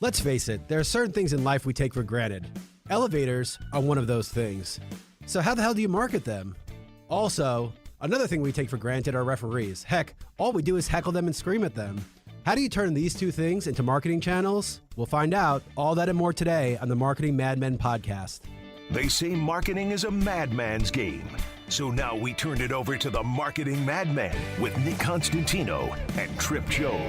Let's face it, there are certain things in life we take for granted. Elevators are one of those things. So how the hell do you market them? Also, another thing we take for granted are referees. Heck, all we do is heckle them and scream at them. How do you turn these two things into marketing channels? We'll find out all that and more today on the Marketing Madmen podcast. They say marketing is a madman's game. So now we turn it over to the Marketing Madmen with Nick Constantino and Trip Job.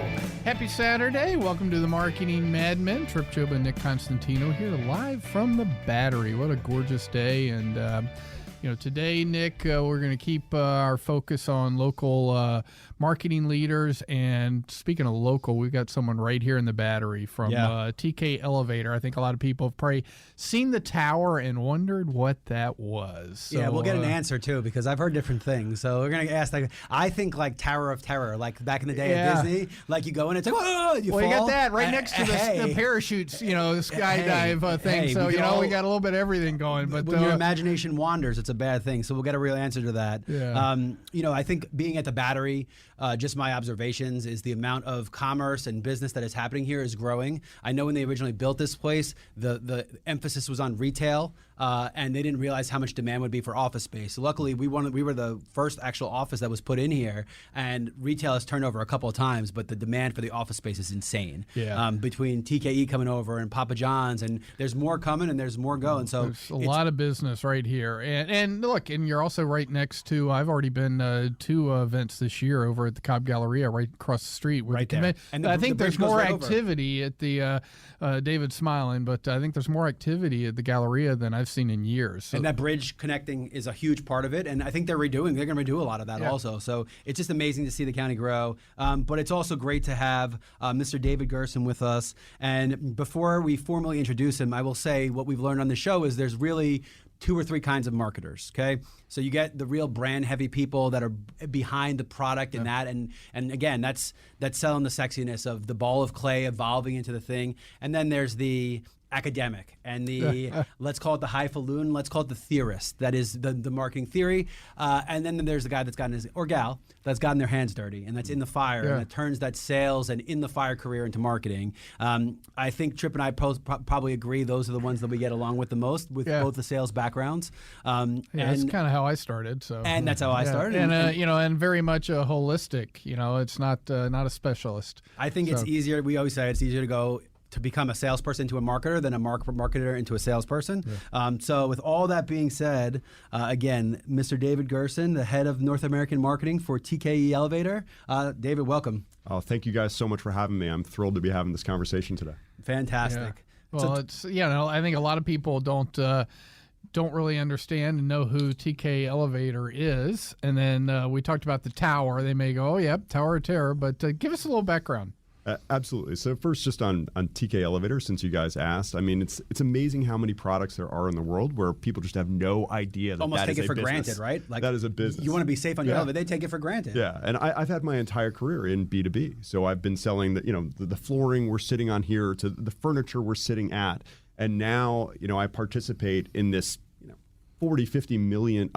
Happy Saturday. Welcome to the Marketing Madmen. Trip Job and Nick Constantino here live from the Battery. What a gorgeous day. And, today, Nick, we're going to keep our focus on local marketing leaders. And speaking of local, we've got someone right here in the Battery from TK Elevator. I think a lot of people have probably seen the tower and wondered what that was. So, yeah, we'll get an answer, too, because I've heard different things. So we're going to ask, I think like Tower of Terror, like back in the day at Disney, like you go in, it's like, whoa, you fall. You got that right next to the parachutes, skydive thing. So, we got a little bit of everything going. But when your imagination wanders, it's a bad thing. So we'll get a real answer to that. Yeah. I think being at the Battery, just my observations is the amount of commerce and business that is happening here is growing. I know when they originally built this place, the emphasis was on retail, and they didn't realize how much demand would be for office space. So luckily, we were the first actual office that was put in here, and retail has turned over a couple of times, but the demand for the office space is insane. Yeah. Between TKE coming over and Papa John's, and there's more coming and there's more going. So there's a lot of business right here. And look, and you're also right next to, I've already been to events this year over at the Cobb Galleria right across the street. Right there. And I think there's more right activity at the, David's smiling, but I think there's more activity at the Galleria than I've seen in years. So. And that bridge connecting is a huge part of it. And I think they're going to redo a lot of that also. So it's just amazing to see the county grow. But it's also great to have Mr. David Gerson with us. And before we formally introduce him, I will say what we've learned on the show is there's really 2 or 3 kinds of marketers, okay? So you get the real brand heavy people that are behind the product and that, and again, that's selling the sexiness of the ball of clay evolving into the thing. And then there's the academic and the let's call it the highfalutin, let's call it the theorist. That is the marketing theory. And then there's the guy that's gotten his, or gal, that's gotten their hands dirty and that's in the fire and that turns that sales and in the fire career into marketing. I think Trip and I probably agree those are the ones that we get along with the most with both the sales backgrounds. That's kind of how I started. So and that's how I started. And very much a holistic. It's not a specialist. I think it's easier. We always say it's easier to go to become a salesperson into a marketer than a marketer into a salesperson. Yeah. So with all that being said, again, Mr. David Gerson, the head of North American marketing for TKE Elevator. David, welcome. Oh, thank you guys so much for having me. I'm thrilled to be having this conversation today. Fantastic. Yeah. Well, I think a lot of people don't really understand and know who TK Elevator is. And then we talked about the tower. They may go, oh, yep, Tower of Terror. But give us a little background. Absolutely. So first, just on TK Elevator, since you guys asked, I mean, it's amazing how many products there are in the world where people just have no idea that almost that take is it for business. granted, right? Like that is a business. You want to be safe on your elevator, they take it for granted. Yeah, and I've had my entire career in B2B. So I've been selling the flooring we're sitting on here to the furniture we're sitting at, and now I participate in this 50 million,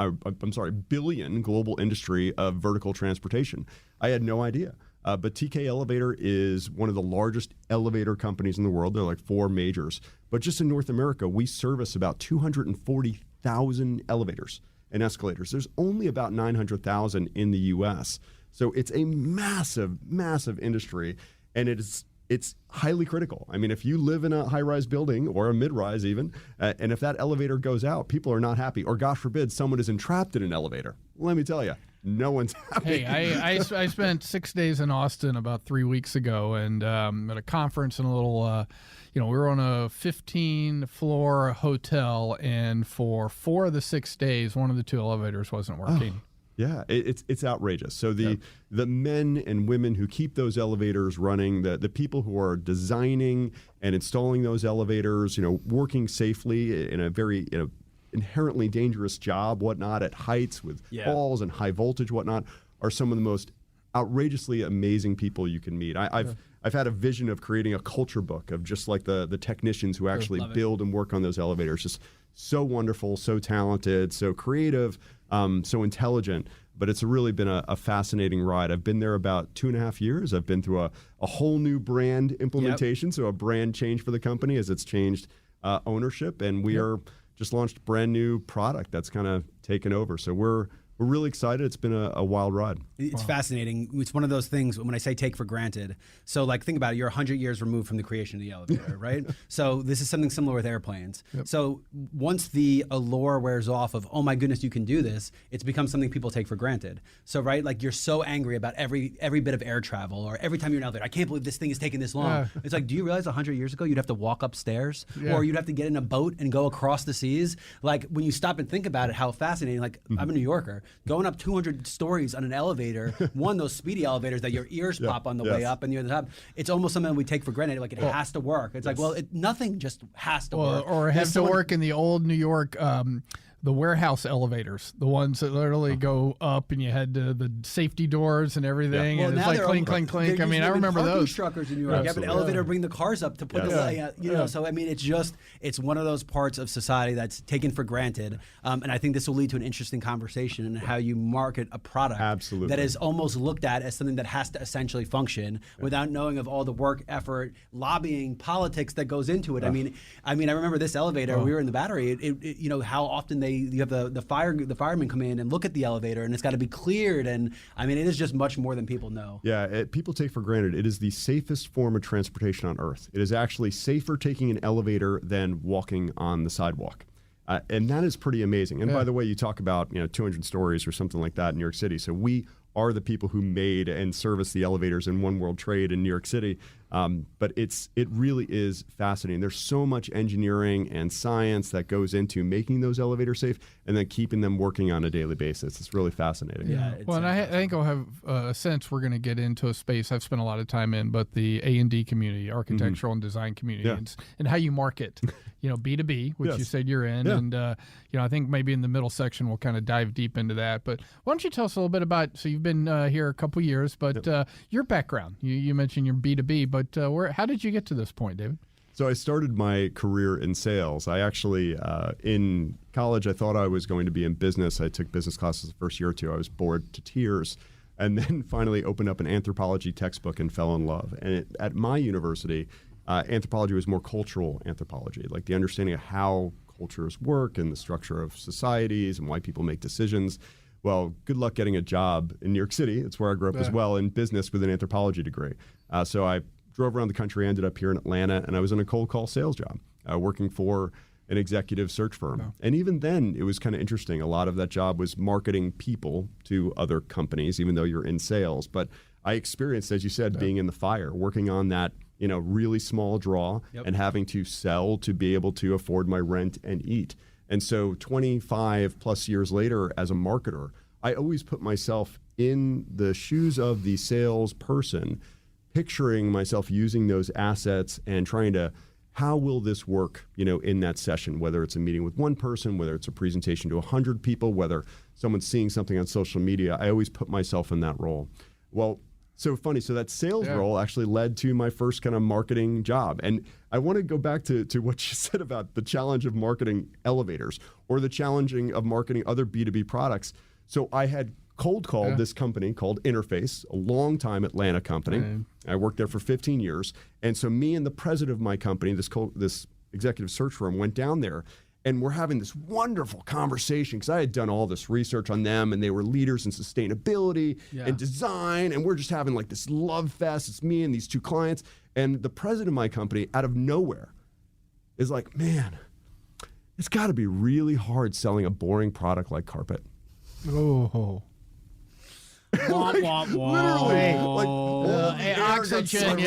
billion global industry of vertical transportation. I had no idea. But TK Elevator is one of the largest elevator companies in the world. There are like 4 majors. But just in North America, we service about 240,000 elevators and escalators. There's only about 900,000 in the U.S. So it's a massive, massive industry, and it's highly critical. I mean, if you live in a high-rise building or a mid-rise even, and if that elevator goes out, people are not happy. Or, gosh forbid, someone is entrapped in an elevator. Let me tell you, no one's happy. Hey, I spent 6 days in Austin about 3 weeks ago, and at a conference in a little, we were on a 15-floor hotel, and for 4 of the 6 days, one of the 2 elevators wasn't working. Yeah, it's outrageous. So the men and women who keep those elevators running, the people who are designing and installing those elevators, working safely in a very inherently dangerous job, whatnot, at heights with falls and high voltage, whatnot, are some of the most outrageously amazing people you can meet. I've had a vision of creating a culture book of just like the technicians who actually build and work on those elevators. Just so wonderful, so talented, so creative, so intelligent. but it's really been a fascinating ride. I've been there about 2.5 years. I've been through a whole new brand implementation, so a brand change for the company as it's changed ownership, and we are just launched a brand new product that's kind of taken over. So we're really excited. It's been a wild ride. It's fascinating. It's one of those things when I say take for granted. So like think about it. You're 100 years removed from the creation of the elevator, right? So this is something similar with airplanes. So once the allure wears off of, oh my goodness, you can do this, it's become something people take for granted. So right, like you're so angry about every bit of air travel, or every time you're in an elevator, I can't believe this thing is taking this long. It's like, do you realize 100 years ago you'd have to walk upstairs, or you'd have to get in a boat and go across the seas? Like when you stop and think about it, how fascinating. Like I'm a New Yorker. Going up 200 stories on an elevator, those speedy elevators that your ears pop on the way up and you're at the top, it's almost something we take for granted. Like it has to work. It's like, well, nothing just has to work. Or have to work in the old New York, the warehouse elevators, the ones that literally go up and you had the safety doors and everything. Well, and it's now like clink, clink, clink. I mean, I remember those. Truckers in New York. You have an elevator bring the cars up to put you know, so I mean, it's one of those parts of society that's taken for granted. And I think this will lead to an interesting conversation in how you market a product that is almost looked at as something that has to essentially function without knowing of all the work, effort, lobbying, politics that goes into it. I mean, I remember this elevator, we were in the Battery, you know, how often you have the firemen come in and look at the elevator, and it's got to be cleared, and I mean, it is just much more than people know. Yeah, people take for granted it is the safest form of transportation on Earth. It is actually safer taking an elevator than walking on the sidewalk. And that is pretty amazing. And by the way, you talk about 200 stories or something like that in New York City. So we are the people who made and service the elevators in One World Trade in New York City. But it really is fascinating. There's so much engineering and science that goes into making those elevators safe and then keeping them working on a daily basis. It's really fascinating. Yeah. Well, and I think I'll have a sense we're going to get into a space I've spent a lot of time in, but the A&D community, architectural and design community, and how you market, B2B, which you said you're in. And, I think maybe in the middle section we'll kind of dive deep into that. But why don't you tell us a little bit about, so you've been here a couple years, but your background, you mentioned your B2B, but how did you get to this point, David? So I started my career in sales. I actually, in college, I thought I was going to be in business. I took business classes the first year or two. I was bored to tears, and then finally opened up an anthropology textbook and fell in love. And at my university, anthropology was more cultural anthropology, like the understanding of how cultures work and the structure of societies and why people make decisions. Well, good luck getting a job in New York City. It's where I grew up as well, in business with an anthropology degree. So I drove around the country, ended up here in Atlanta, and I was in a cold call sales job, working for an executive search firm. Wow. And even then, it was kind of interesting. A lot of that job was marketing people to other companies, even though you're in sales. But I experienced, as you said, being in the fire, working on that really small draw and having to sell to be able to afford my rent and eat. And so 25 plus years later, as a marketer, I always put myself in the shoes of the salesperson, picturing myself using those assets and trying to, how will this work, in that session, whether it's a meeting with one person, whether it's a presentation to 100 people, whether someone's seeing something on social media. I always put myself in that role. Well, so funny. So that sales role actually led to my first kind of marketing job. And I want to go back to what you said about the challenge of marketing elevators or the challenging of marketing other B2B products. So I had cold called this company called Interface, a long-time Atlanta company. Right. I worked there for 15 years. And so me and the president of my company, this executive search firm, went down there. And we're having this wonderful conversation because I had done all this research on them, and they were leaders in sustainability and design. And we're just having like this love fest. It's me and these two clients. And the president of my company, out of nowhere, is like, man, it's got to be really hard selling a boring product like carpet. Oh. Literally, oxygen,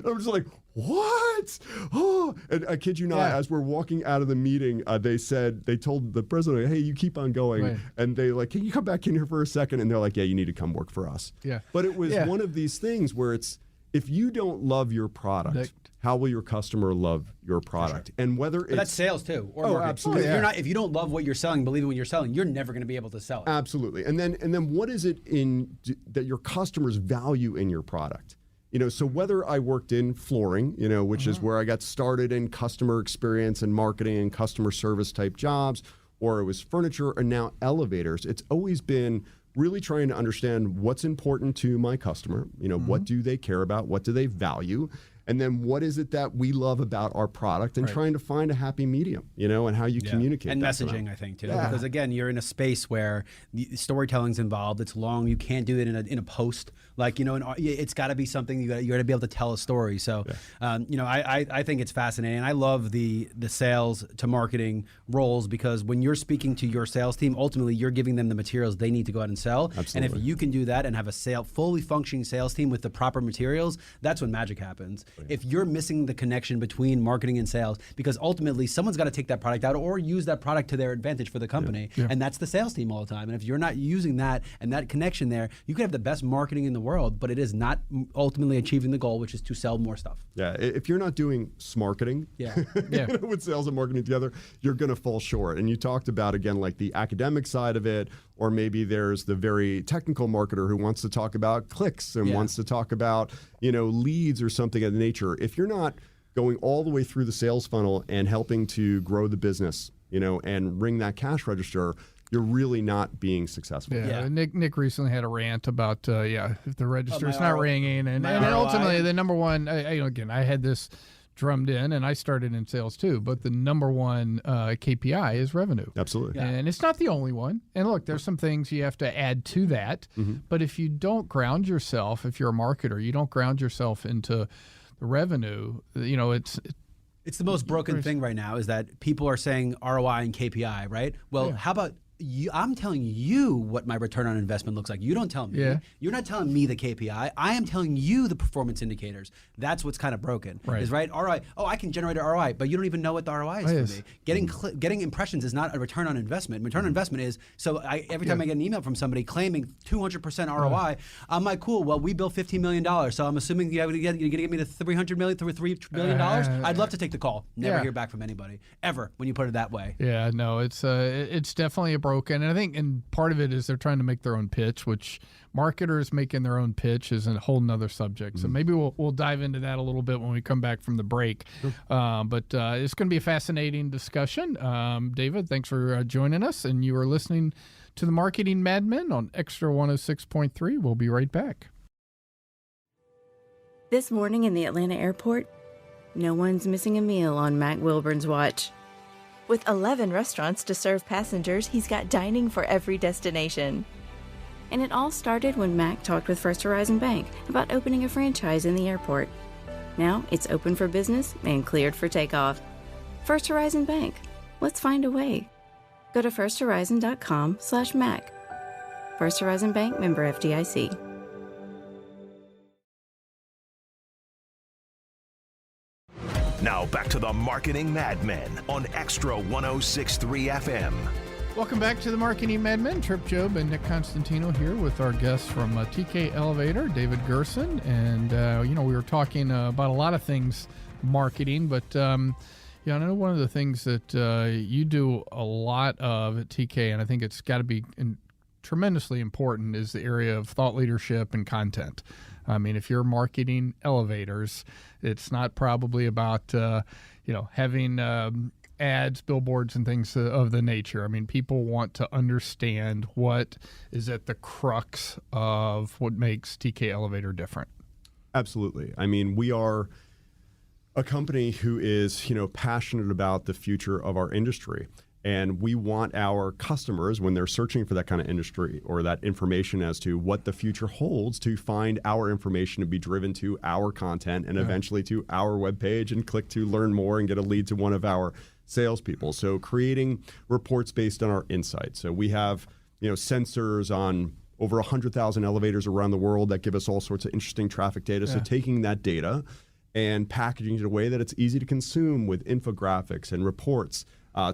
I'm just like, what? Oh, and I kid you not, as we're walking out of the meeting, they told the president, hey, you keep on going. Right. And they like, can you come back in here for a second? And they're like, yeah, you need to come work for us. Yeah. But it was one of these things where it's, if you don't love your product, how will your customer love your product? Sure. And whether it's... that's sales too. Or marketing. Absolutely. If you don't love what you're selling, believe in what you're selling, you're never going to be able to sell it. Absolutely. And then what is it that your customers value in your product? So whether I worked in flooring, which is where I got started in customer experience and marketing and customer service type jobs, or it was furniture, and now elevators. It's always been really trying to understand what's important to my customer. What do they care about? What do they value? And then what is it that we love about our product, and trying to find a happy medium, and how you communicate. And that to them. messaging, I think, too. Because, again, you're in a space where the storytelling's involved. It's long. You can't do it in a post. It's got to be something you got to be able to tell a story. So, I think it's fascinating. I love the sales to marketing roles, because when you're speaking to your sales team, ultimately you're giving them the materials they need to go out and sell. Absolutely. And if you can do that and have a fully functioning sales team with the proper materials, that's when magic happens. If you're missing the connection between marketing and sales, because ultimately someone's got to take that product out or use that product to their advantage for the company, and that's the sales team all the time. And if you're not using that and that connection there, you could have the best marketing in the world, but it is not ultimately achieving the goal, which is to sell more stuff. Yeah, if you're not doing smarketing with sales and marketing together, you're going to fall short. And you talked about, again, like the academic side of it, or maybe there's the very technical marketer who wants to talk about clicks and wants to talk about, leads or something of the nature. If you're not going all the way through the sales funnel and helping to grow the business, and ring that cash register, you're really not being successful. Yeah. Nick recently had a rant about, if the register's not ringing. And ultimately, the number one, I had this drummed in, and I started in sales too, but the number one KPI is revenue. Absolutely. Yeah. And it's not the only one. And look, there's some things you have to add to that. But if you don't ground yourself, if you're a marketer, you don't ground yourself into the revenue, it's the most broken thing right now, is that people are saying ROI and KPI, right? Well, how about I'm telling you what my return on investment looks like. You don't tell me. Yeah. You're not telling me the KPI. I am telling you the performance indicators. That's what's kind of broken. Is right? ROI. Oh, I can generate an ROI, but you don't even know what the ROI is for me. Getting impressions is not a return on investment. Return on investment is, every time I get an email from somebody claiming 200% ROI, I'm like, cool, well, we built $15 million, so I'm assuming you're going to get me to $300 million, $3 billion? I'd love to take the call. Never hear back from anybody, ever, when you put it that way. Yeah, no, it's definitely a broken. And I think, part of it is they're trying to make their own pitch, which marketers making their own pitch is a whole nother subject. So maybe we'll dive into that a little bit when we come back from the break. But it's going to be a fascinating discussion. David, thanks for joining us. And you are listening to the Marketing Madmen on Extra 106.3. We'll be right back. This morning in the Atlanta airport, no one's missing a meal on Mac Wilburn's watch. With 11 restaurants to serve passengers, he's got dining for every destination. And it all started when Mac talked with First Horizon Bank about opening a franchise in the airport. Now it's open for business and cleared for takeoff. First Horizon Bank. Let's find a way. Go to firsthorizon.com/Mac. First Horizon Bank, member FDIC. Now back to the Marketing Madmen on Extra 106.3 FM. Welcome back to the Marketing Madmen. Trip Job and Nick Constantino here with our guests from TK Elevator, David Gerson. And, we were talking about a lot of things marketing, but, I know one of the things that you do a lot of at TK, and I think it's got to be tremendously important, is the area of thought leadership and content. I mean, if you're marketing elevators, it's not probably about, having ads, billboards, and things of the nature. I mean, people want to understand what is at the crux of what makes TK Elevator different. Absolutely. I mean, we are a company who is, passionate about the future of our industry. And we want our customers, when they're searching for that kind of industry or that information as to what the future holds, to find our information to be driven to our content and eventually to our webpage and click to learn more and get a lead to one of our salespeople. So creating reports based on our insights. So we have, sensors on over 100,000 elevators around the world that give us all sorts of interesting traffic data. So taking that data and packaging it in a way that it's easy to consume with infographics and reports,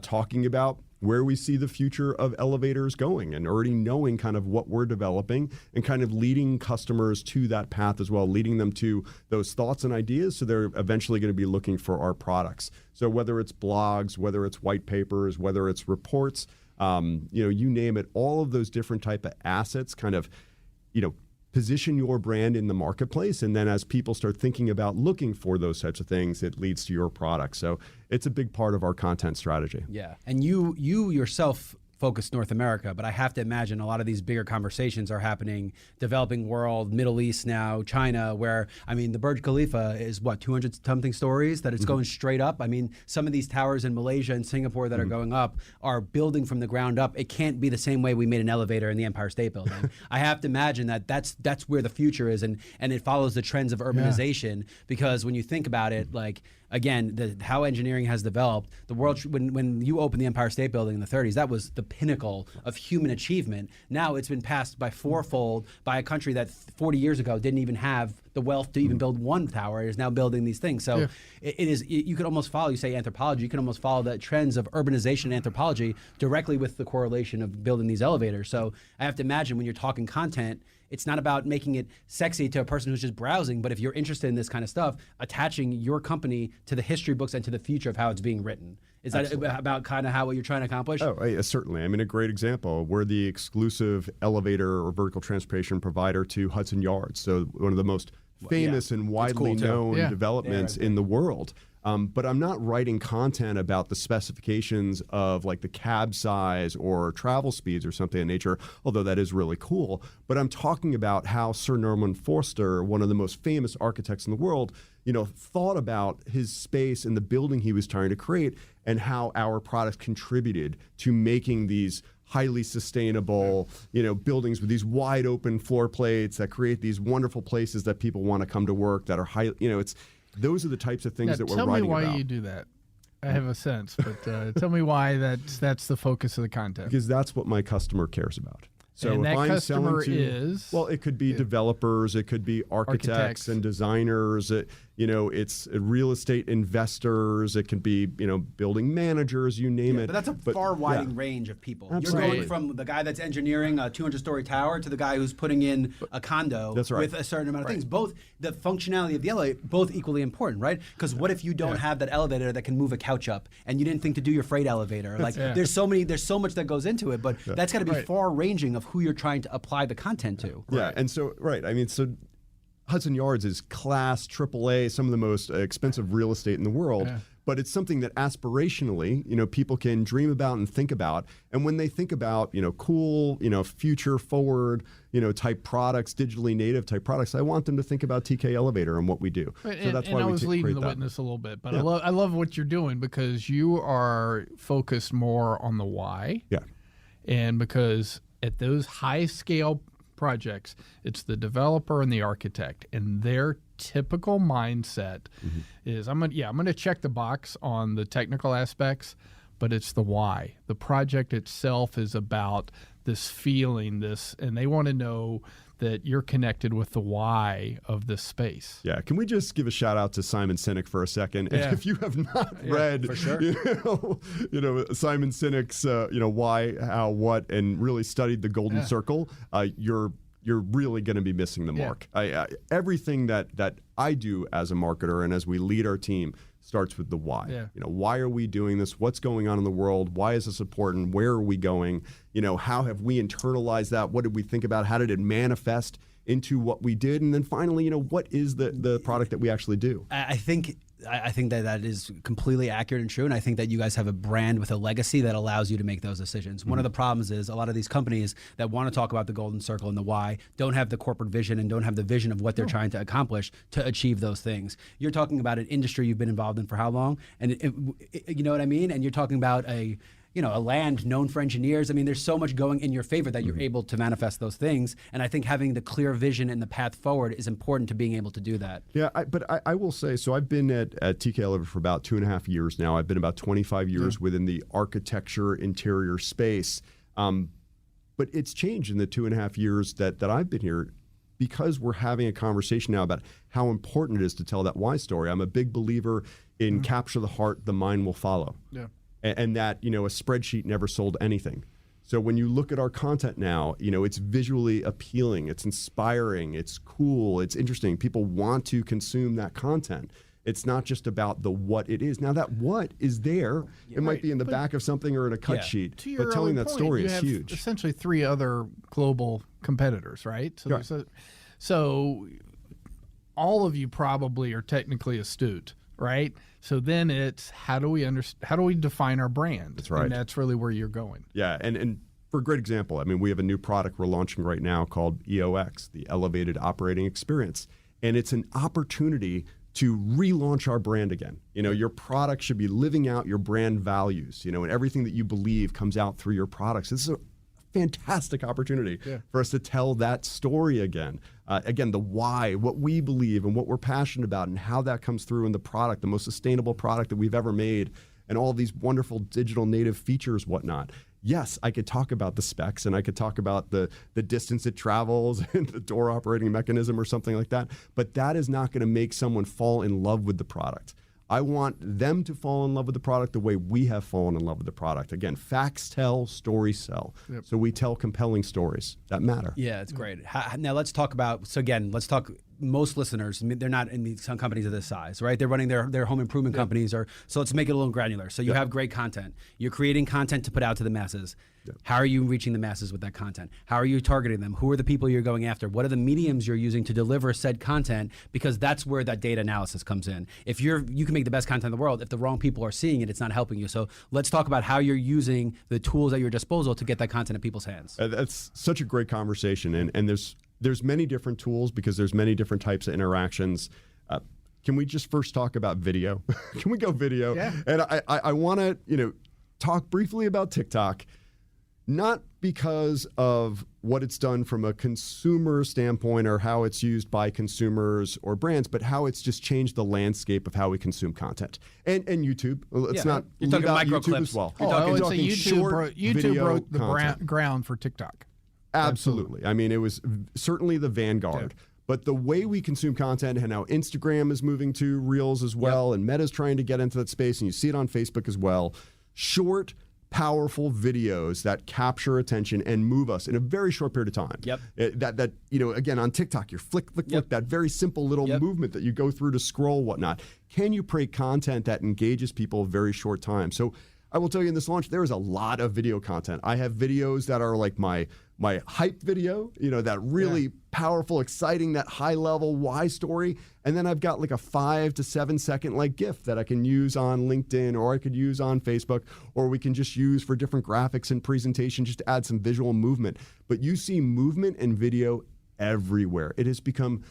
talking about where we see the future of elevators going and already knowing kind of what we're developing and kind of leading customers to that path as well, leading them to those thoughts and ideas so they're eventually going to be looking for our products. So whether it's blogs, whether it's white papers, whether it's reports, you name it, all of those different type of assets kind of, position your brand in the marketplace. And then as people start thinking about looking for those types of things, it leads to your product. So it's a big part of our content strategy. Yeah. And you yourself focus North America, but I have to imagine a lot of these bigger conversations are happening developing world, Middle East now, China, where, I mean, the Burj Khalifa is what, 200 something stories that it's going straight up. I mean, some of these towers in Malaysia and Singapore that are going up are building from the ground up. It can't be the same way we made an elevator in the Empire State Building. I have to imagine that's where the future is, and it follows the trends of urbanization, because when you think about it, like, again, how engineering has developed, the world, when you opened the Empire State Building in the 30s, that was the pinnacle of human achievement. Now it's been passed by fourfold by a country that 40 years ago didn't even have the wealth to even build one tower. It is now building these things. So it is, you could almost follow, you say anthropology, you can almost follow the trends of urbanization and anthropology directly with the correlation of building these elevators. So I have to imagine when you're talking content, it's not about making it sexy to a person who's just browsing, but if you're interested in this kind of stuff, attaching your company to the history books and to the future of how it's being written. Is that about kind of what you're trying to accomplish? Oh, yeah, certainly. I mean, a great example. We're the exclusive elevator or vertical transportation provider to Hudson Yards. So one of the most famous and widely known developments in the world. But I'm not writing content about the specifications of like the cab size or travel speeds or something of nature, although that is really cool. But I'm talking about how Sir Norman Foster, one of the most famous architects in the world, thought about his space and the building he was trying to create, and how our products contributed to making these highly sustainable, buildings with these wide open floor plates that create these wonderful places that people want to come to work, that are high, those are the types of things that we're writing about. Tell me why you do that. I have a sense, but tell me why that's the focus of the content. Because that's what my customer cares about. So and if that I'm customer selling to, is? Well, it could be developers, it could be architects and designers, it's real estate investors, it can be, building managers, you name it. But that's a far-widening range of people. Absolutely. You're going from the guy that's engineering a 200-story tower to the guy who's putting in a condo with a certain amount of things. Both the functionality of the elevator, both equally important, right? Because what if you don't have that elevator that can move a couch up, and you didn't think to do your freight elevator? Like there's so much that goes into it, but that's got to be far-ranging of who you're trying to apply the content to. Yeah, and so Hudson Yards is class AAA, some of the most expensive real estate in the world. Yeah. But it's something that aspirationally, people can dream about and think about. And when they think about, cool, future forward, type products, digitally native type products, I want them to think about TK Elevator and what we do. So that's why I was leading the witness a little bit, but I love what you're doing, because you are focused more on the why. Yeah. And because at those high scale projects, it's the developer and the architect, and their typical mindset is I'm gonna check the box on the technical aspects, but it's the why. The project itself is about this feeling, and they want to know that you're connected with the why of this space. Yeah, can we just give a shout out to Simon Sinek for a second? And if you have not read, for sure. Simon Sinek's, why, how, what, and really studied the golden circle, you're really going to be missing the mark. Everything that I do as a marketer and as we lead our team starts with the why. Yeah. Why are we doing this? What's going on in the world? Why is this important? Where are we going? How have we internalized that? What did we think about? How did it manifest into what we did? And then finally, what is the product that we actually do? I think that is completely accurate and true, and I think that you guys have a brand with a legacy that allows you to make those decisions. One of the problems is a lot of these companies that want to talk about the golden circle and the why don't have the corporate vision and don't have the vision of what they're trying to accomplish to achieve those things. You're talking about an industry you've been involved in for how long? And you know what I mean? And you're talking about a land known for engineers. I mean, there's so much going in your favor that you're able to manifest those things. And I think having the clear vision and the path forward is important to being able to do that. Yeah, but I will say, so I've been at TK Elevator for about 2.5 years now. I've been about 25 years within the architecture interior space. But it's changed in the 2.5 years that I've been here, because we're having a conversation now about how important it is to tell that why story. I'm a big believer in capture the heart, the mind will follow. Yeah. And that, a spreadsheet never sold anything. So when you look at our content now, it's visually appealing, it's inspiring, it's cool, it's interesting. People want to consume that content. It's not just about the what it is. Now that what is there, it might be in the back of something or in a cut sheet, but telling that story is huge. Essentially 3 other global competitors, right? So So all of you probably are technically astute, right? So then it's how do we define our brand? That's right. And that's really where you're going. Yeah, and for a great example, I mean, we have a new product we're launching right now called EOX, the Elevated Operating Experience. And it's an opportunity to relaunch our brand again. You know, your product should be living out your brand values, you know, and everything that you believe comes out through your products. This is a fantastic opportunity for us to tell that story again. Again, the why, what we believe and what we're passionate about and how that comes through in the product, the most sustainable product that we've ever made, and all these wonderful digital native features, whatnot. Yes, I could talk about the specs and I could talk about the distance it travels and the door operating mechanism or something like that, but that is not going to make someone fall in love with the product. I want them to fall in love with the product the way we have fallen in love with the product. Again, facts tell, stories sell. Yep. So we tell compelling stories that matter. Yeah, it's great. Now let's talk about, let's talk, most some they're not in some companies of this size, right? They're running their home improvement companies, so let's make it a little granular. So you have great content. You're creating content to put out to the masses. How are you reaching the masses with that content? How are you targeting them? Who are the people you're going after? What are the mediums you're using to deliver said content? Because that's where that data analysis comes in. If you can make the best content in the world, if the wrong people are seeing it, it's not helping you. So let's talk about how you're using the tools at your disposal to get that content in people's hands. That's such a great conversation, and there's many different tools because there's many different types of interactions. Can we just first talk about video? Can we go video? Yeah. And I want to talk briefly about TikTok. Not because of what it's done from a consumer standpoint or how it's used by consumers or brands, but how it's just changed the landscape of how we consume content. And YouTube. Let's not you're talking micro YouTube clips as well. You're talking YouTube broke the ground for TikTok. Absolutely. I mean, it was certainly the vanguard. Yeah. But the way we consume content and how Instagram is moving to Reels as well, and Meta's trying to get into that space, and you see it on Facebook as well. Short, powerful videos that capture attention and move us in a very short period of time. Yep. That again, on TikTok, you're flick, that very simple little movement that you go through to scroll, whatnot. Can you create content that engages people a very short time? So I will tell you in this launch, there is a lot of video content. I have videos that are like my hype video, that really powerful, exciting, that high level why story. And then I've got like a 5 to 7 second like GIF that I can use on LinkedIn, or I could use on Facebook, or we can just use for different graphics and presentation just to add some visual movement. But you see movement and video everywhere. It has become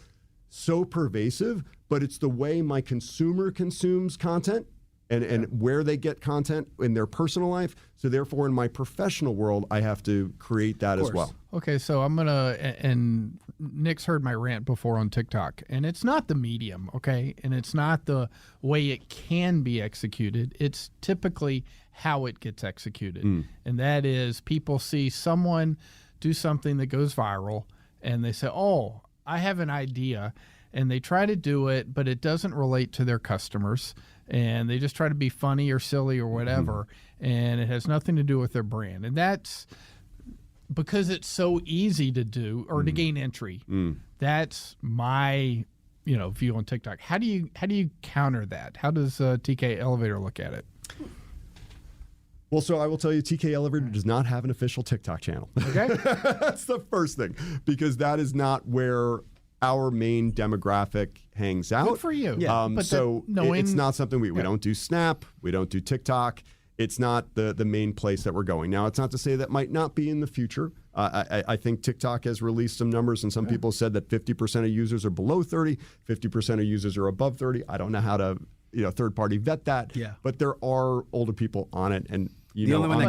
so pervasive, but it's the way my consumer consumes content and where they get content in their personal life. So therefore, in my professional world, I have to create that as well. Okay, so I'm going to, and Nick's heard my rant before on TikTok, and it's not the medium, okay? And it's not the way it can be executed. It's typically how it gets executed. And that is people see someone do something that goes viral, and they say, oh, I have an idea. And they try to do it, but it doesn't relate to their customers. And they just try to be funny or silly or whatever, and it has nothing to do with their brand. And that's because it's so easy to do or to gain entry. That's my view on TikTok. How do you counter that? How does TK Elevator look at it? Well, so I will tell you, TK Elevator does not have an official TikTok channel. Okay. That's the first thing, because that is not where our main demographic hangs out. Good for you. Yeah. It's not something we don't do Snap. We don't do TikTok. It's not the main place that we're going. Now, it's not to say that might not be in the future. I think TikTok has released some numbers, and some people said that 50% of users are below 30, 50% of users are above 30. I don't know how to third-party vet that. Yeah. But there are older people on it, and the only one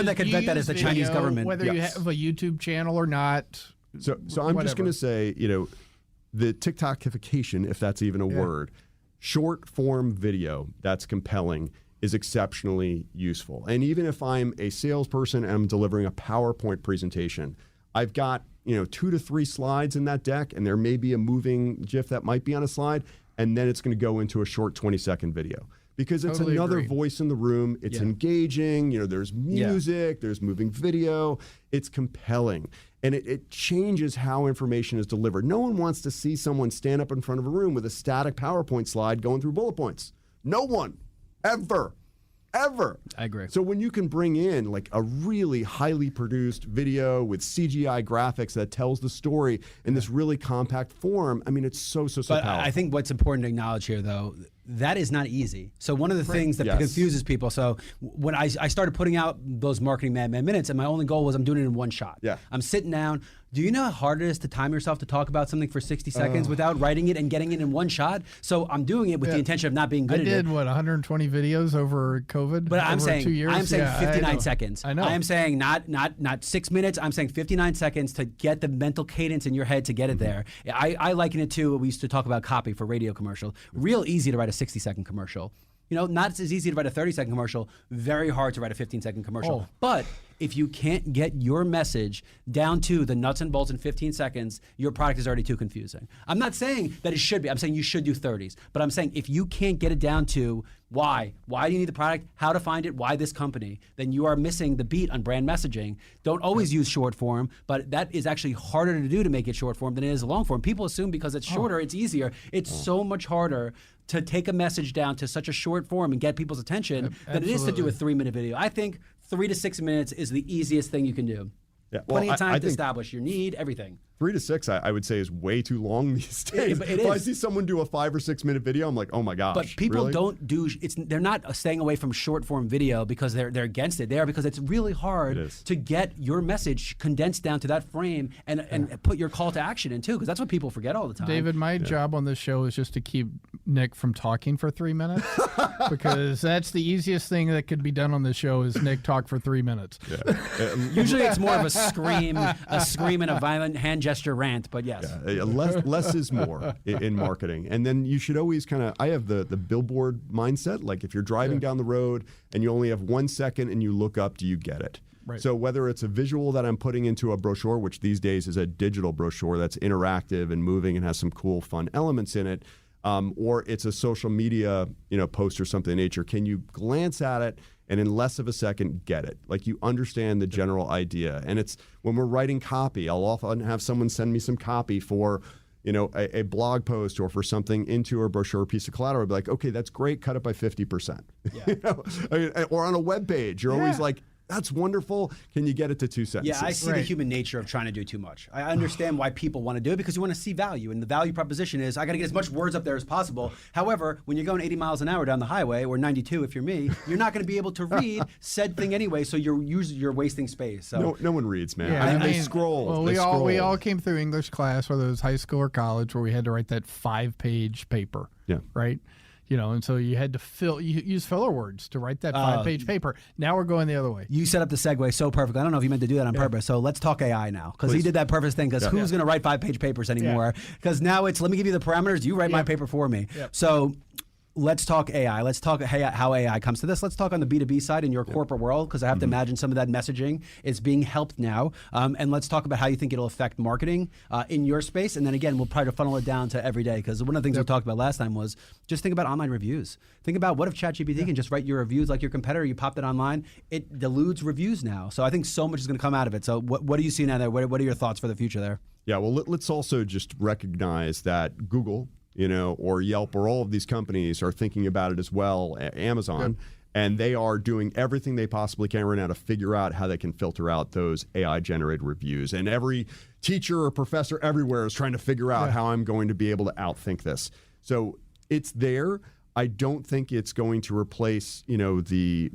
that can vet that is the Chinese government. Whether you have a YouTube channel or not. So I'm just going to say, the TikTokification, if that's even a word, short form video that's compelling is exceptionally useful. And even if I'm a salesperson and I'm delivering a PowerPoint presentation, I've got 2 to 3 slides in that deck, and there may be a moving GIF that might be on a slide, and then it's going to go into a short 20-second video. Because it's another voice in the room. It's engaging. There's music. There's moving video. It's compelling. And it changes how information is delivered. No one wants to see someone stand up in front of a room with a static PowerPoint slide going through bullet points. No one. Ever. ever. I agree. So when you can bring in like a really highly produced video with CGI graphics that tells the story in this really compact form, I mean, it's so But powerful. I think what's important to acknowledge here, though, that is not easy. So one of the things that Yes. confuses people. So when I started putting out those Marketing Madmen minutes, and my only goal was I'm doing it in one shot. Yeah. I'm sitting down. Do you know how hard it is to time yourself to talk about something for 60 seconds without writing it and getting it in one shot? So I'm doing it with the intention of not being good I at did it. 120 videos over COVID. But I'm over saying 2 years. I'm saying Yeah, 59 seconds. I know. I am saying not 6 minutes. I'm saying 59 seconds to get the mental cadence in your head to get it there. I liken it to, we used to talk about copy for radio commercial. Real easy to write a 60-second commercial. You know, not as easy to write a 30-second commercial, very hard to write a 15-second commercial. Oh. But if you can't get your message down to the nuts and bolts in 15 seconds, your product is already too confusing. I'm not saying that it should be. I'm saying you should do 30s. But I'm saying if you can't get it down to why do you need the product, how to find it, why this company, then you are missing the beat on brand messaging. Don't always use short form, but that is actually harder to do to make it short form than it is long form. People assume because it's shorter, it's easier. It's so much harder to take a message down to such a short form and get people's attention than it is to do a 3-minute video. I think 3 to 6 minutes is the easiest thing you can do. Yeah, Plenty of time I to think establish your need, everything. 3 to 6, I would say, is way too long these days. It if I is. see someone do a 5 or 6 minute video, I'm like, oh my gosh. But people really? don't do they're not staying away from short form video because they're against it. They are because it's really hard It is. to get your message condensed down to that frame and put your call to action in too, because that's what people forget all the time. David, my job on this show is just to keep Nick from talking for 3 minutes because that's the easiest thing that could be done on this show is Nick talk for 3 minutes. Usually it's more of a scream and a violent hand gesture rant, but yes. Less is more in marketing. And then you should always I have the billboard mindset. Like if you're driving down the road and you only have 1 second and you look up, do you get it? Right. So whether it's a visual that I'm putting into a brochure, which these days is a digital brochure that's interactive and moving and has some cool, fun elements in it, or it's a social media, post or something in nature, can you glance at it and in less of a second get it? Like you understand the general idea. And it's when we're writing copy, I'll often have someone send me some copy for a blog post or for something into a brochure piece of collateral. I'd be like, okay, that's great. Cut it by 50%. Yeah. Or on a web page, you're always like, that's wonderful. Can you get it to 2 sentences? Yeah, I see the human nature of trying to do too much. I understand why people want to do it because you want to see value. And the value proposition is I got to get as much words up there as possible. However, when you're going 80 miles an hour down the highway, or 92 if you're me, you're not going to be able to read said thing anyway. So you're wasting space. So No one reads, man. Yeah, They scroll. Well, They we scroll. all came through English class, whether it was high school or college, where we had to write that 5-page paper. Yeah. Right. And so you had to use filler words to write that 5-page paper. Now we're going the other way. you set up the segue so perfectly. I don't know if you meant to do that on purpose. So let's talk AI now, because he did that purpose thing. Because who's going to write 5-page papers anymore? Because now it's let me give you the parameters. You write my paper for me. Yep. So let's talk AI. Let's talk how AI comes to this. Let's talk on the B2B side in your corporate world, because I have to imagine some of that messaging is being helped now. And let's talk about how you think it'll affect marketing in your space. And then again, we'll try to funnel it down to every day, because one of the things we talked about last time was just think about online reviews. Think about what if ChatGPT can just write your reviews like your competitor, you popped it online, it dilutes reviews now. So I think so much is going to come out of it. So what do you see now there? What are your thoughts for the future there? Yeah, well, let's also just recognize that Google, or Yelp, or all of these companies are thinking about it as well, Amazon, and they are doing everything they possibly can right now to figure out how they can filter out those AI-generated reviews. And every teacher or professor everywhere is trying to figure out how I'm going to be able to outthink this. So it's there. I don't think it's going to replace, the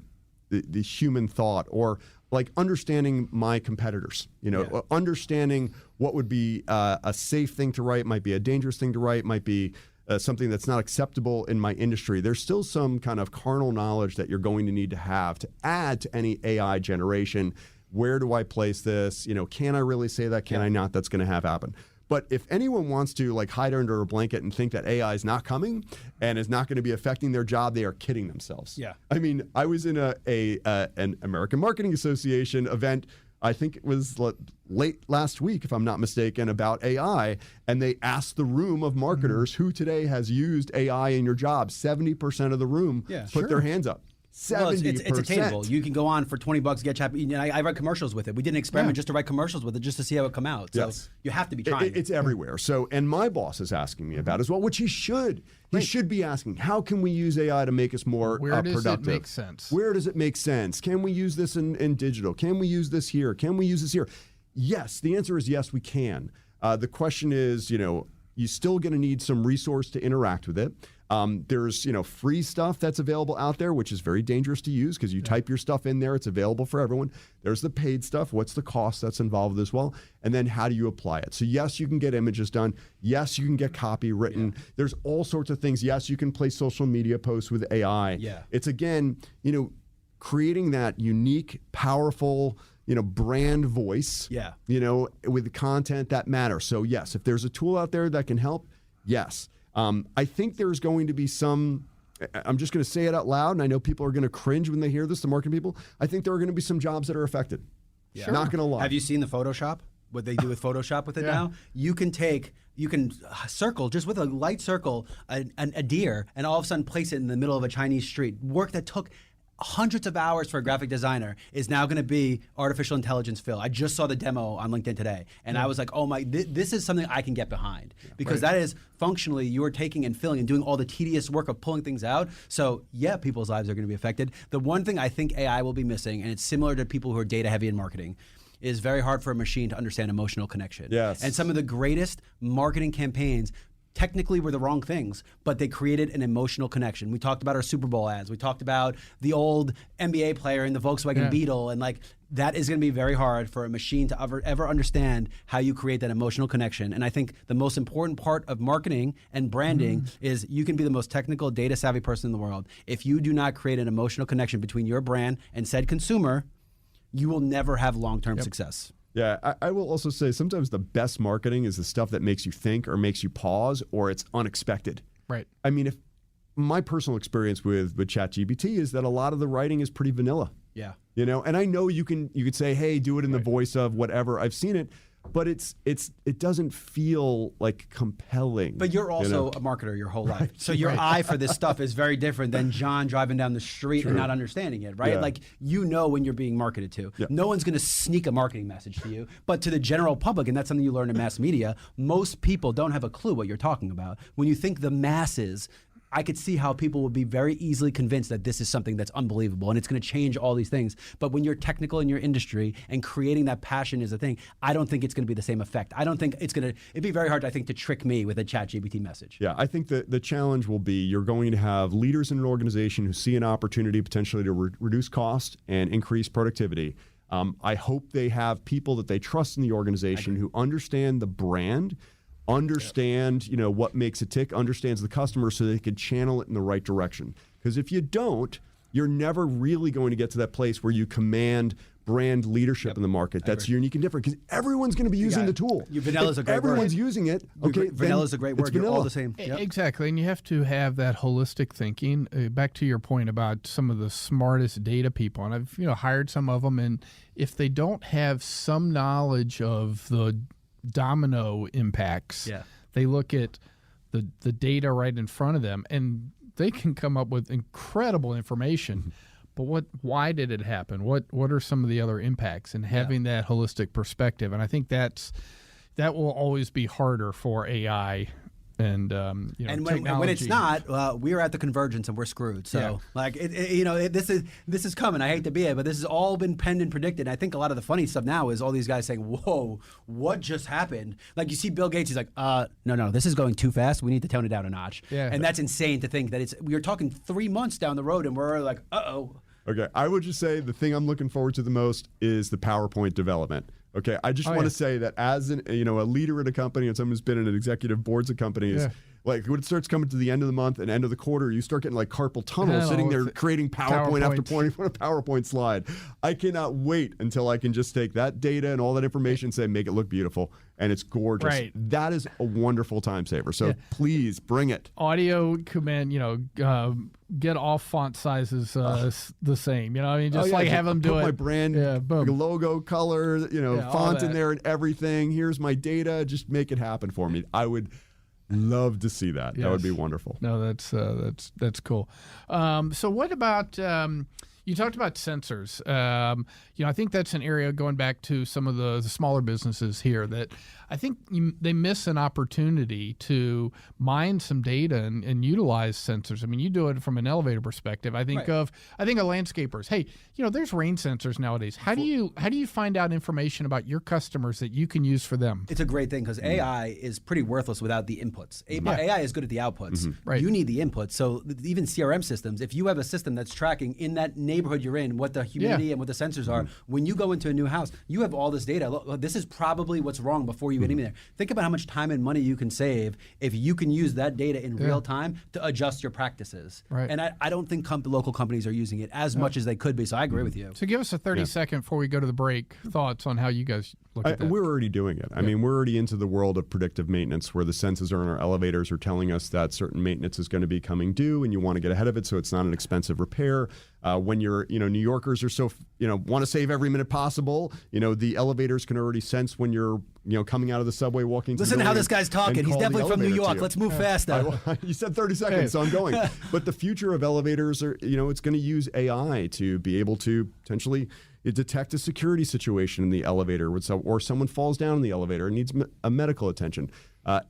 human thought or like understanding my competitors, understanding what would be a safe thing to write, might be a dangerous thing to write, might be something that's not acceptable in my industry. There's still some kind of carnal knowledge that you're going to need to have to add to any AI generation. Where do I place this? Can I really say that? Can I not? That's going to have happen. But if anyone wants to hide under a blanket and think that AI is not coming and is not going to be affecting their job, they are kidding themselves. Yeah. I mean, I was in an American Marketing Association event, I think it was late last week, if I'm not mistaken, about AI, and they asked the room of marketers who today has used AI in your job. 70% of the room put their hands up. 70%. It's attainable. You can go on for $20, get chat. I write commercials with it. We did an experiment just to write commercials with it, just to see how it come out. So you have to be trying. It's everywhere. So, and my boss is asking me about it as well, which he should. He should be asking, how can we use AI to make us more productive? Where does it make sense? Where does it make sense? Can we use this in digital? Can we use this here? Can we use this here? Yes, the answer is yes, we can. The question is, you're still going to need some resource to interact with it. There's, free stuff that's available out there, which is very dangerous to use because you type your stuff in there. It's available for everyone. There's the paid stuff. What's the cost that's involved as well? And then how do you apply it? So yes, you can get images done. Yes, you can get copy written. Yeah. There's all sorts of things. Yes, you can play social media posts with AI. Yeah. It's, again, creating that unique, powerful, brand voice, with the content that matters. So yes, if there's a tool out there that can help, yes. I think there's going to be some, I'm just going to say it out loud, and I know people are going to cringe when they hear this, the marketing people. I think there are going to be some jobs that are affected. Yeah. Sure. Not going to lie. Have you seen the Photoshop? What they do with Photoshop with it now? You can circle, just with a light circle, a deer, and all of a sudden place it in the middle of a Chinese street. Work that took hundreds of hours for a graphic designer is now going to be artificial intelligence fill. I just saw the demo on LinkedIn today, and I was like, oh my, this is something I can get behind, because that is functionally you're taking and filling and doing all the tedious work of pulling things out. So yeah, people's lives are going to be affected. The one thing I think AI will be missing, and it's similar to people who are data heavy in marketing, is very hard for a machine to understand emotional connection. Yes. And some of the greatest marketing campaigns technically were the wrong things, but they created an emotional connection. We talked about our Super Bowl ads. We talked about the old NBA player in the Volkswagen Beetle, and that is going to be very hard for a machine to ever understand how you create that emotional connection. And I think the most important part of marketing and branding is you can be the most technical, data savvy person in the world. If you do not create an emotional connection between your brand and said consumer, you will never have long-term success. Yeah, I will also say sometimes the best marketing is the stuff that makes you think or makes you pause or it's unexpected. Right. I mean, if my personal experience with ChatGPT is that a lot of the writing is pretty vanilla. Yeah. And I know you could say, hey, do it in the voice of whatever. I've seen it, but it doesn't feel like compelling. But you're also a marketer your whole life. So your eye for this stuff is very different than John driving down the street and not understanding it, right? Yeah. Like, when you're being marketed to. Yeah. No one's going to sneak a marketing message to you. But to the general public, and that's something you learn in mass media, most people don't have a clue what you're talking about. When you think the masses, I could see how people would be very easily convinced that this is something that's unbelievable and it's going to change all these things. But when you're technical in your industry and creating that passion is a thing, I don't think it's going to be the same effect. I don't think it'd be very hard, I think, to trick me with a ChatGPT message. Yeah, I think the challenge will be you're going to have leaders in an organization who see an opportunity potentially to reduce cost and increase productivity. I hope they have people that they trust in the organization who understand the brand, understand what makes it tick, understands the customer, so they can channel it in the right direction. Because if you don't, you're never really going to get to that place where you command brand leadership in the market. That's unique and different, because everyone's going to be using the tool. Vanilla's a great word. Everyone's using it. Okay, Vanilla's a great word. You're all the same. Exactly, and you have to have that holistic thinking. Back to your point about some of the smartest data people, and I've hired some of them, and if they don't have some knowledge of the domino impacts, they look at the data right in front of them, and they can come up with incredible information. But why did it happen? What are some of the other impacts? And having that holistic perspective, and I think that will always be harder for AI. And and technology. when it's not, we're at the convergence and we're screwed. So this is coming. I hate to be it, but this has all been penned and predicted. And I think a lot of the funny stuff now is all these guys saying, "Whoa, what just happened?" Like, you see Bill Gates, he's like, "No, this is going too fast. We need to tone it down a notch." Yeah. And that's insane to think that we are talking 3 months down the road, and we're like, "Uh-oh." Okay, I would just say the thing I'm looking forward to the most is the PowerPoint development. Okay, I just want to say that as a leader at a company and someone who's been in an executive boards of companies, like when it starts coming to the end of the month and end of the quarter, you start getting like carpal tunnel sitting there creating PowerPoint after PowerPoint slide. I cannot wait until I can just take that data and all that information and say, make it look beautiful. And it's gorgeous. Right. That is a wonderful time saver. So please bring it. Audio command, get all font sizes the same. Have them do put it. My brand logo color, font in there and everything. Here's my data. Just make it happen for me. Love to see that. That would be wonderful. No, that's cool. So what about you talked about sensors? I think that's an area, going back to some of the smaller businesses here, that I think they miss an opportunity to mine some data and utilize sensors. I mean, you do it from an elevator perspective. I think of landscapers. Hey, there's rain sensors nowadays. How do you find out information about your customers that you can use for them? It's a great thing because AI is pretty worthless without the inputs. AI is good at the outputs. Right. You need the inputs. So even CRM systems, if you have a system that's tracking in that neighborhood you're in what the humidity and what the sensors are, when you go into a new house, you have all this data. Look, this is probably what's wrong before you get in there. Think about how much time and money you can save if you can use that data in real time to adjust your practices. Right. And I don't think local companies are using it as much as they could be. So I agree with you. So give us a 30-second before we go to the break thoughts on how you guys look at that. We're already doing it. I mean, we're already into the world of predictive maintenance where the sensors are in our elevators are telling us that certain maintenance is going to be coming due and you want to get ahead of it so it's not an expensive repair. When you're, New Yorkers are so, want to save every minute possible, the elevators can already sense when you're, coming out of the subway, walking to Listen the to how this guy's talking. He's definitely from New York. Let's move fast though. You said 30 seconds, so I'm going. But the future of elevators are, it's going to use AI to be able to potentially detect a security situation in the elevator or someone falls down in the elevator and needs a medical attention.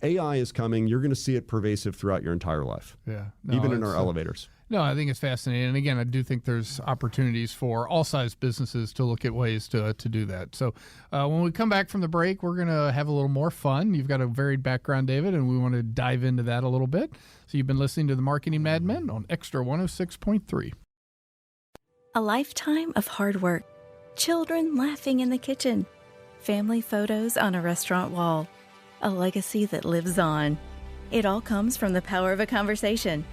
AI is coming. You're going to see it pervasive throughout your entire life. Yeah. Even in our elevators. No, I think it's fascinating. And again, I do think there's opportunities for all size businesses to look at ways to do that. So when we come back from the break, we're going to have a little more fun. You've got a varied background, David, and we want to dive into that a little bit. So you've been listening to the Marketing Madmen on Extra 106.3. A lifetime of hard work, children laughing in the kitchen, family photos on a restaurant wall, a legacy that lives on. It all comes from the power of a conversation,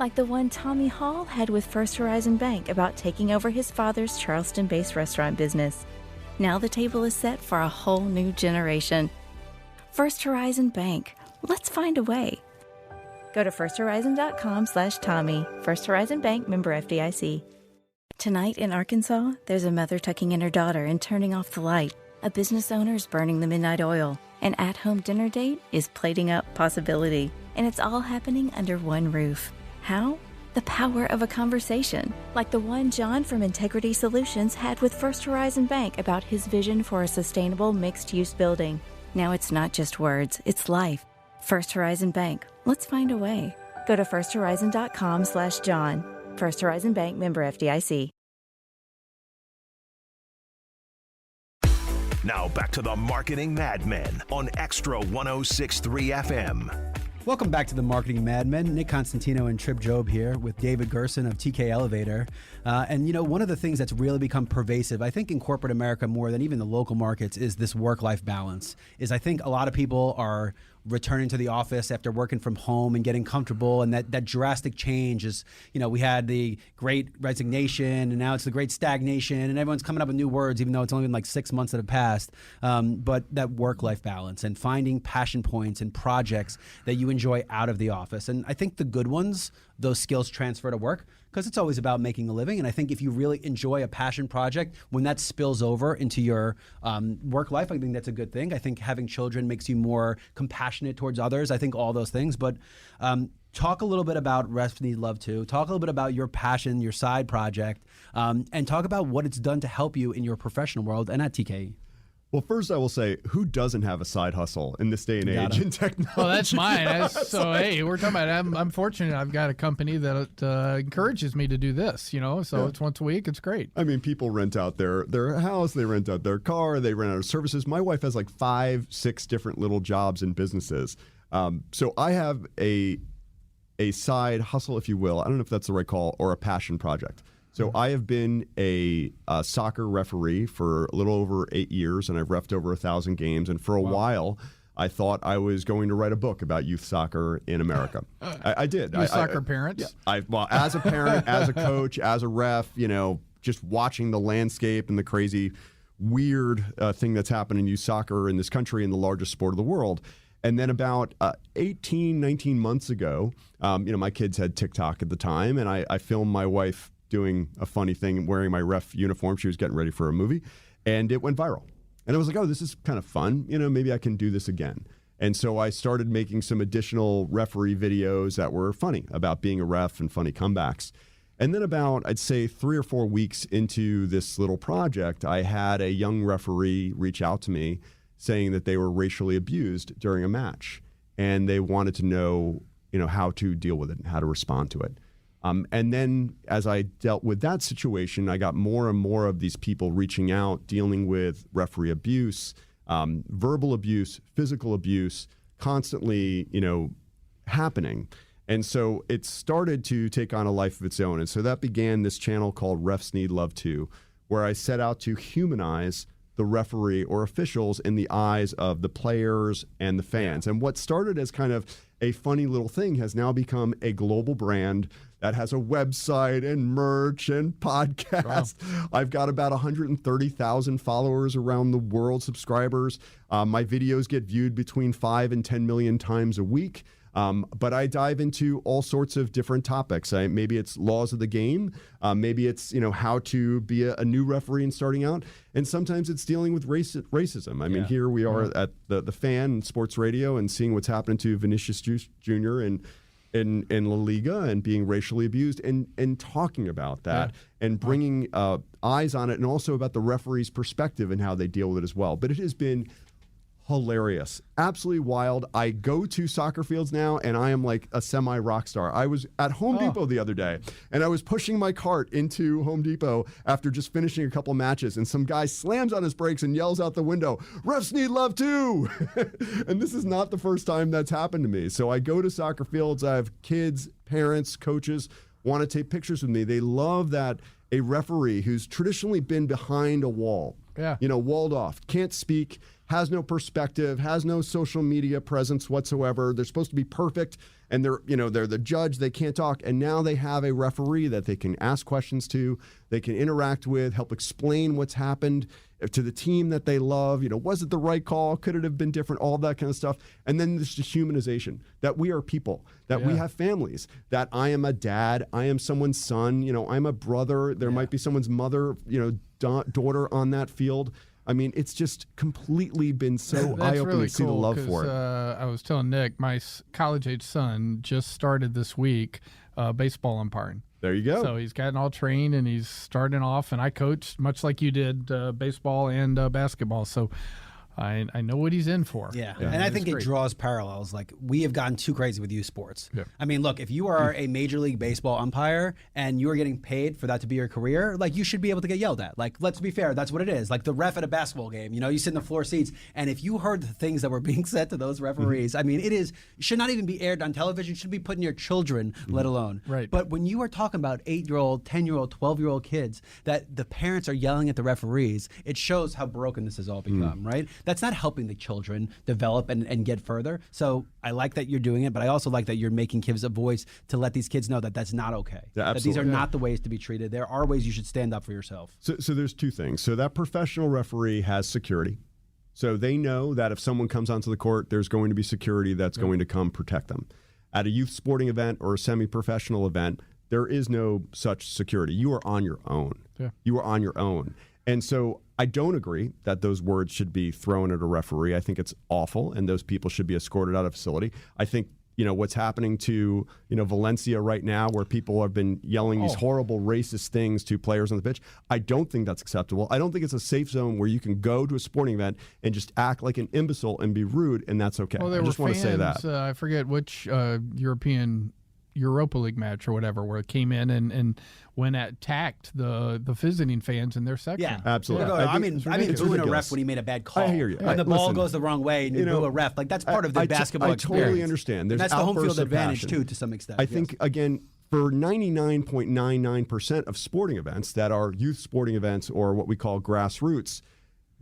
like the one Tommy Hall had with First Horizon Bank about taking over his father's Charleston-based restaurant business. Now the table is set for a whole new generation. First Horizon Bank. Let's find a way. Go to firsthorizon.com/Tommy. First Horizon Bank, member FDIC. Tonight in Arkansas, there's a mother tucking in her daughter and turning off the light. A business owner's burning the midnight oil. An at-home dinner date is plating up possibility. And it's all happening under one roof. How? The power of a conversation, like the one John from Integrity Solutions had with First Horizon Bank about his vision for a sustainable mixed-use building. Now it's not just words, it's life. First Horizon Bank. Let's find a way. Go to firsthorizon.com/John. First Horizon Bank, member FDIC. Now back to the Marketing Madmen on Extra 106.3 FM. Welcome back to the Marketing Madmen. Nick Constantino and Trip Job here with David Gerson of TK Elevator. And one of the things that's really become pervasive, I think in corporate America more than even the local markets, is this work-life balance. I think a lot of people are returning to the office after working from home and getting comfortable, and that drastic change is, we had the great resignation and now it's the great stagnation, and everyone's coming up with new words even though it's only been like 6 months that have passed. But that work-life balance and finding passion points and projects that you enjoy out of the office. And I think the good ones, those skills transfer to work, because it's always about making a living. And I think if you really enjoy a passion project, when that spills over into your work life, I think that's a good thing. I think having children makes you more compassionate towards others. I think all those things. But talk a little bit about Rest Need Love To. Talk a little bit about your passion, your side project, and talk about what it's done to help you in your professional world and at TKE. Well, first I will say, who doesn't have a side hustle in this day and age in technology? Well, that's mine. Hey, we're talking about, I'm fortunate I've got a company that encourages me to do this, so it's once a week. It's great. I mean, people rent out their house, they rent out their car, they rent out services. My wife has like 5-6 different little jobs and businesses. So I have a side hustle, if you will. I don't know if that's the right call, or a passion project. So I have been a soccer referee for a little over 8 years, and I've reffed over 1,000 games. And for a while, I thought I was going to write a book about youth soccer in America. I did. You're soccer parents? Yeah, well, as a parent, as a coach, as a ref, just watching the landscape and the crazy, weird thing that's happened in youth soccer in this country and the largest sport of the world. And then about 18, 19 months ago, my kids had Tik Tok at the time, and I filmed my wife doing a funny thing, wearing my ref uniform. She was getting ready for a movie, and it went viral. And I was like, oh, this is kind of fun. Maybe I can do this again. And so I started making some additional referee videos that were funny about being a ref and funny comebacks. And then about, I'd say 3 or 4 weeks into this little project, I had a young referee reach out to me saying that they were racially abused during a match. And they wanted to know, how to deal with it and how to respond to it. And then as I dealt with that situation, I got more and more of these people reaching out, dealing with referee abuse, verbal abuse, physical abuse, constantly, happening. And so it started to take on a life of its own. And so that began this channel called Refs Need Love Too, where I set out to humanize the referee or officials in the eyes of the players and the fans. And what started as kind of a funny little thing has now become a global brand that has a website and merch and podcast. Wow. I've got about 130,000 followers around the world, subscribers. My videos get viewed between 5 and 10 million times a week. But I dive into all sorts of different topics. Maybe it's laws of the game. Maybe it's, how to be a new referee and starting out. And sometimes it's dealing with racism. I mean, here we are at the Fan and Sports Radio and seeing what's happening to Vinicius Jr. in La Liga and being racially abused and talking about that and bringing eyes on it, and also about the referee's perspective and how they deal with it as well. But it has been hilarious, absolutely wild. I go to soccer fields now and I am like a semi rock star. I was at Home Depot the other day and I was pushing my cart into Home Depot after just finishing a couple matches, and some guy slams on his brakes and yells out the window, "Refs need love too." And this is not the first time that's happened to me. So I go to soccer fields. I have kids, parents, coaches want to take pictures with me. They love that a referee who's traditionally been behind a wall, walled off, can't speak, has no perspective, has no social media presence whatsoever. They're supposed to be perfect, and they're the judge. They can't talk, and now they have a referee that they can ask questions to, they can interact with, help explain what's happened to the team that they love. Was it the right call? Could it have been different? All that kind of stuff. And then there's the humanization that we are people, that we have families, that I am a dad, I am someone's son, I'm a brother. There might be someone's mother, daughter on that field. I mean, it's just completely been so eye-opening really to see the love for it. I was telling Nick, my college-age son just started this week baseball umpiring. There you go. So he's gotten all trained, and he's starting off, and I coached, much like you did, baseball and basketball. So I know what he's in for. Yeah. And I think it draws parallels. Like, we have gotten too crazy with youth sports. Yeah. I mean, look, if you are a Major League Baseball umpire and you are getting paid for that to be your career, like, you should be able to get yelled at. Like, let's be fair, that's what it is. Like the ref at a basketball game, you sit in the floor seats, and if you heard the things that were being said to those referees, I mean, it should not even be aired on television. It should be put in your children, let alone. Right. But when you are talking about 8-year-old, 10-year-old, 12-year-old kids, that the parents are yelling at the referees, it shows how broken this has all become, right? That's not helping the children develop and get further. So I like that you're doing it, but I also like that you're making kids a voice to let these kids know that that's not okay. Yeah, that these are not the ways to be treated. There are ways you should stand up for yourself. So there's two things. So that professional referee has security. So they know that if someone comes onto the court, there's going to be security that's going to come protect them. At a youth sporting event or a semi-professional event, there is no such security. You are on your own. Yeah. You are on your own. And so I don't agree that those words should be thrown at a referee. I think it's awful, and those people should be escorted out of facility. I think, what's happening to, Valencia right now, where people have been yelling these horrible racist things to players on the pitch. I don't think that's acceptable. I don't think it's a safe zone where you can go to a sporting event and just act like an imbecile and be rude, and that's okay. Well, I just want to say that. I forget which Europa League match or whatever, where it came in and when it attacked the visiting fans in their section. Yeah, absolutely. I mean, booing a ref when he made a bad call. I hear you. When the ball goes the wrong way and you boo a ref, like, that's part of the basketball experience. I totally understand. There's and that's the home field advantage passion, too, to some extent. I think, again, for 99.99% of sporting events that are youth sporting events or what we call grassroots,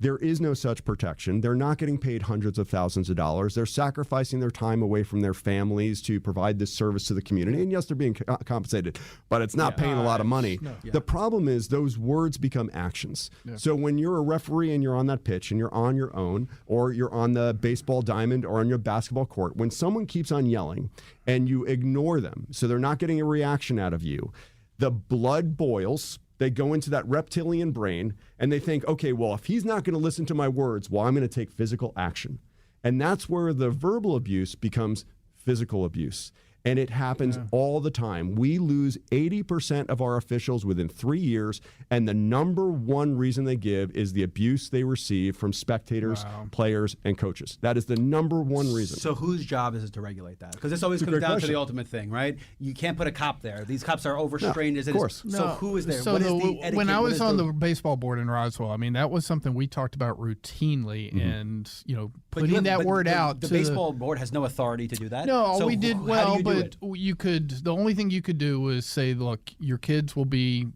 there is no such protection. They're not getting paid hundreds of thousands of dollars. They're sacrificing their time away from their families to provide this service to the community. And yes, they're being compensated, but it's not paying a lot of money. No. Yeah. The problem is those words become actions. Yeah. So when you're a referee and you're on that pitch and you're on your own, or you're on the baseball diamond or on your basketball court, when someone keeps on yelling and you ignore them, so they're not getting a reaction out of you, the blood boils. They go into that reptilian brain and they think, okay, well, if he's not going to listen to my words, well, I'm going to take physical action. And that's where the verbal abuse becomes physical abuse. And it happens all the time. We lose 80% of our officials within 3 years, and the number one reason they give is the abuse they receive from spectators, players, and coaches. That is the number one reason. So whose job is it to regulate that? Because this always comes down to the ultimate thing, right? You can't put a cop there. These cops are overstrained. Of course. So who is there? So what is the etiquette? when I was on the baseball board in Roswell, I mean, that was something we talked about routinely, and putting that word out. The baseball board has no authority to do that. No, so we did how well, do you do but it? you could. The only thing you could do was say, look, your kids will be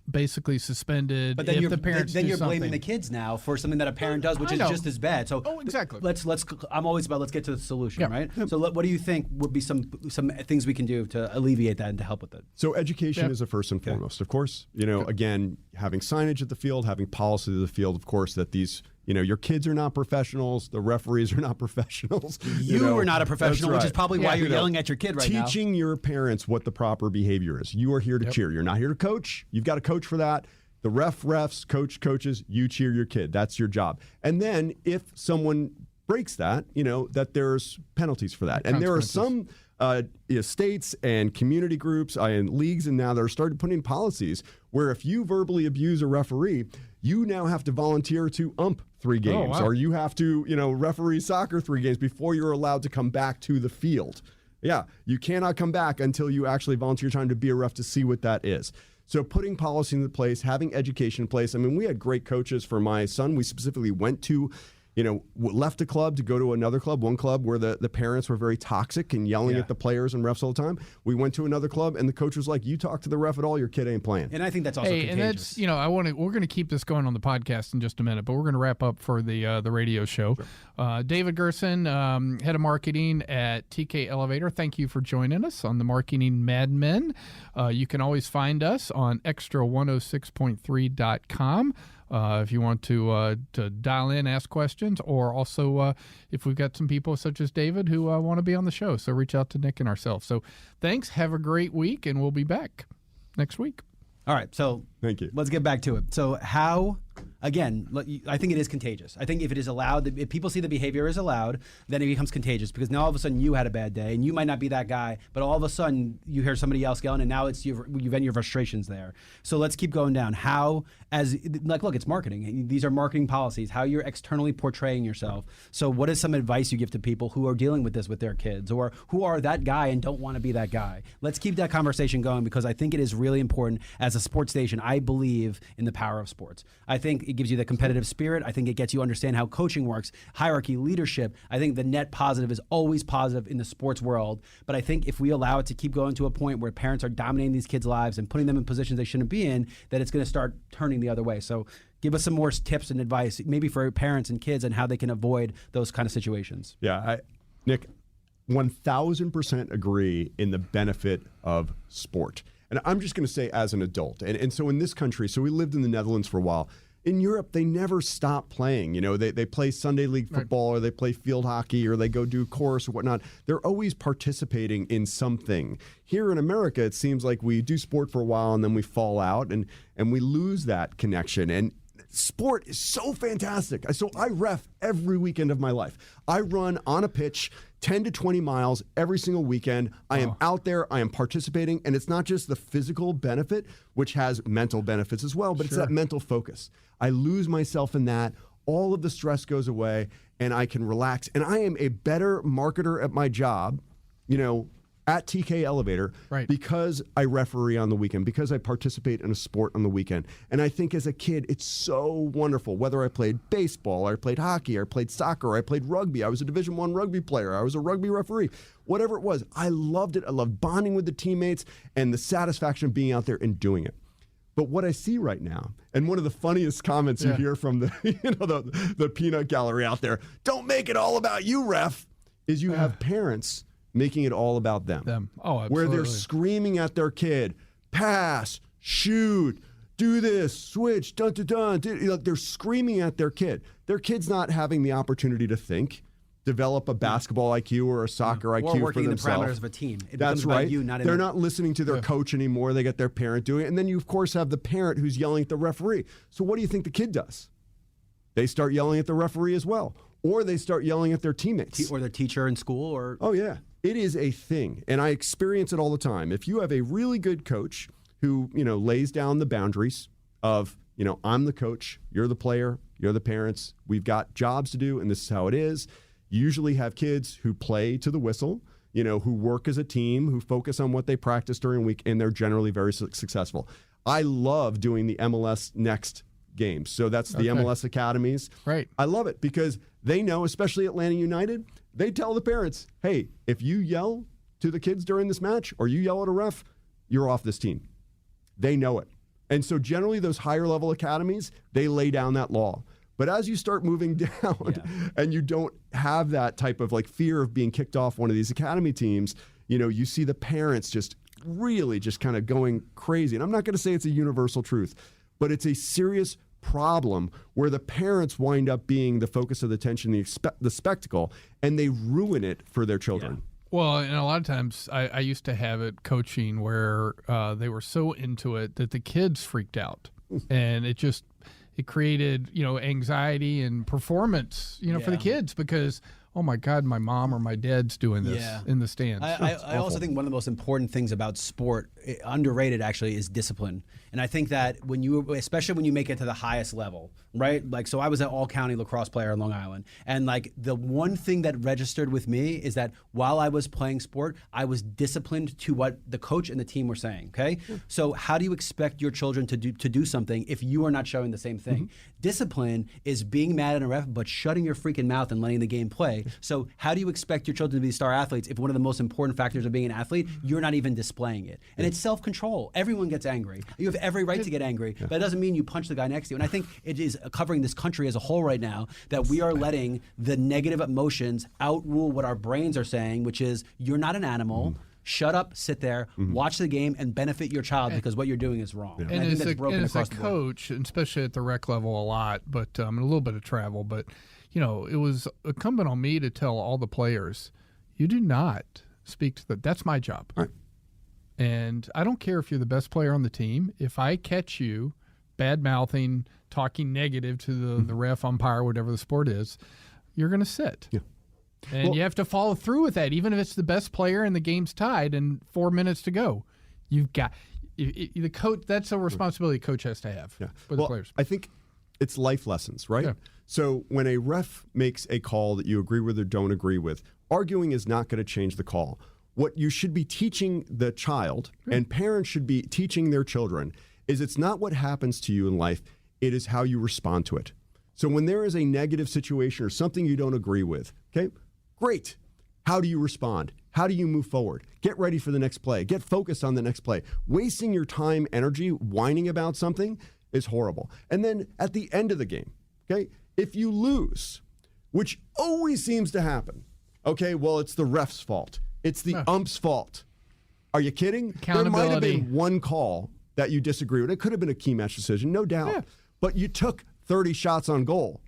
basically suspended But then if the parents then do you're something. blaming the kids now for something that a parent does, which is know. just as bad. So exactly. Let's. I'm always about let's get to the solution, Yeah. right? So what do you think would be some things we can do to alleviate that and to help with it? So education is the first and foremost, of course. Again, having signage at the field, having policy at the field, of course, that these, your kids are not professionals, the referees are not professionals. You are not a professional, That's which is right. probably why you're yelling at your kid right now. Teaching your parents what the proper behavior is. You are here to cheer. You're not here to coach. You've got a coach for that. The refs, coaches, you cheer your kid. That's your job. And then if someone breaks that, that there's penalties for that. And there are some states and community groups and leagues and now they're started putting policies where if you verbally abuse a referee, you now have to volunteer to ump 3 games or you have to, referee soccer 3 games before you're allowed to come back to the field. Yeah, you cannot come back until you actually volunteer time to be a ref to see what that is. So putting policy into place, having education in place. I mean, we had great coaches for my son. We specifically went to, left a club to go to another club, one club where the parents were very toxic and yelling at the players and refs all the time. We went to another club and the coach was like, you talk to the ref at all, your kid ain't playing. And I think that's also contagious. And that's, we're going to keep this going on the podcast in just a minute, but we're going to wrap up for the radio show. Sure. David Gerson, head of marketing at TK Elevator. Thank you for joining us on the Marketing Madmen. You can always find us on extra106.3.com. If you want to dial in, ask questions, or also if we've got some people such as David who want to be on the show. So reach out to Nick and ourselves. So thanks. Have a great week, and we'll be back next week. All right. So thank you. Let's get back to it. So how, again, I think it is contagious. I think if it is allowed, if people see the behavior is allowed, then it becomes contagious because now all of a sudden you had a bad day and you might not be that guy, but all of a sudden you hear somebody else yelling and now it's you vent your frustrations there. So let's keep going down. How, look, it's marketing. These are marketing policies, how you're externally portraying yourself. So what is some advice you give to people who are dealing with this with their kids or who are that guy and don't want to be that guy? Let's keep that conversation going because I think it is really important as a sports station. I believe in the power of sports. I think it gives you the competitive spirit. I think it gets you understand how coaching works, hierarchy, leadership. I think the net positive is always positive in the sports world. But I think if we allow it to keep going to a point where parents are dominating these kids' lives and putting them in positions they shouldn't be in, that it's going to start turning the other way. So give us some more tips and advice, maybe for parents and kids, and how they can avoid those kind of situations. Yeah, Nick, 1,000% agree in the benefit of sport. And I'm just going to say as an adult, and so in this country, so we lived in the Netherlands for a while. In Europe, they never stop playing. They play Sunday league football or they play field hockey or they go do chorus or whatnot. They're always participating in something. Here in America, it seems like we do sport for a while and then we fall out and we lose that connection. And sport is so fantastic. So I ref every weekend of my life. I run on a pitch 10 to 20 miles every single weekend. I am out there. I am participating. And it's not just the physical benefit, which has mental benefits as well, but it's that mental focus. I lose myself in that. All of the stress goes away and I can relax. And I am a better marketer at my job, at TK Elevator because I referee on the weekend, because I participate in a sport on the weekend. And I think as a kid, it's so wonderful, whether I played baseball, or I played hockey, or I played soccer, or I played rugby. I was a Division I rugby player. I was a rugby referee. Whatever it was, I loved it. I loved bonding with the teammates and the satisfaction of being out there and doing it. But what I see right now, and one of the funniest comments you hear from the peanut gallery out there, don't make it all about you, ref, is you have parents making it all about them. Oh, absolutely. Where they're screaming at their kid, pass, shoot, do this, switch, dun, dun, dun. They're screaming at their kid. Their kid's not having the opportunity to think, develop a basketball IQ or a soccer IQ for themselves. Or working in the parameters of a team. That's right. They're not listening to their coach anymore. They get their parent doing it. And then you, of course, have the parent who's yelling at the referee. So what do you think the kid does? they start yelling at the referee as well, or they start yelling at their teammates. Or their teacher in school, or Oh, yeah. It is a thing, and I experience it all the time. If you have a really good coach who, lays down the boundaries of, I'm the coach, you're the player, you're the parents, we've got jobs to do, and this is how it is. You usually have kids who play to the whistle, who work as a team, who focus on what they practice during the week, and they're generally very successful. I love doing the MLS Next games. So that's the MLS academies. Right. I love it because they know, especially Atlanta United, they tell the parents, hey, if you yell to the kids during this match or you yell at a ref, you're off this team. They know it. And so generally those higher level academies, they lay down that law. But as you start moving down and you don't have that type of fear of being kicked off one of these academy teams, you see the parents just really just kind of going crazy. And I'm not going to say it's a universal truth, but it's a serious problem where the parents wind up being the focus of the attention, the spectacle, and they ruin it for their children. Well, and a lot of times I used to have it coaching where they were so into it that the kids freaked out, and it created anxiety and performance for the kids because, oh my God, my mom or my dad's doing this in the stands. I also think one of the most important things about sport, underrated actually, is discipline. And I think that especially when you make it to the highest level, right? So I was an all-county lacrosse player in Long Island. And the one thing that registered with me is that while I was playing sport, I was disciplined to what the coach and the team were saying, okay? So how do you expect your children to do something if you are not showing the same thing? Discipline is being mad at a ref, but shutting your freaking mouth and letting the game play. So how do you expect your children to be star athletes if one of the most important factors of being an athlete, you're not even displaying it? And it's self-control. Everyone gets angry. You have every right to get angry, but that doesn't mean you punch the guy next to you. And I think it is covering this country as a whole right now that we are letting the negative emotions outrule what our brains are saying, which is you're not an animal. Shut up, sit there, watch the game, and benefit your child because what you're doing is wrong. And I think that's broken across the board. As a coach, and especially at the rec level a lot, but a little bit of travel, but it was incumbent on me to tell all the players, you do not speak to that's my job. Right. And I don't care if you're the best player on the team. If I catch you bad-mouthing, talking negative to the ref, umpire, whatever the sport is, you're going to sit. Yeah. And you have to follow through with that, even if it's the best player and the game's tied and 4 minutes to go. You've got the coach. That's a responsibility the coach has to have for the players. I think it's life lessons, right? Yeah. So when a ref makes a call that you agree with or don't agree with, arguing is not going to change the call. What you should be teaching the child, and parents should be teaching their children, is it's not what happens to you in life, it is how you respond to it. So when there is a negative situation or something you don't agree with, okay, great. How do you respond? How do you move forward? Get ready for the next play. Get focused on the next play. Wasting your time, energy, whining about something is horrible. And then at the end of the game, okay, if you lose, which always seems to happen, okay, well, it's the ref's fault. It's the ump's fault. Are you kidding? There might have been one call that you disagree with. It could have been a key match decision, no doubt. Yeah. But you took 30 shots on goal.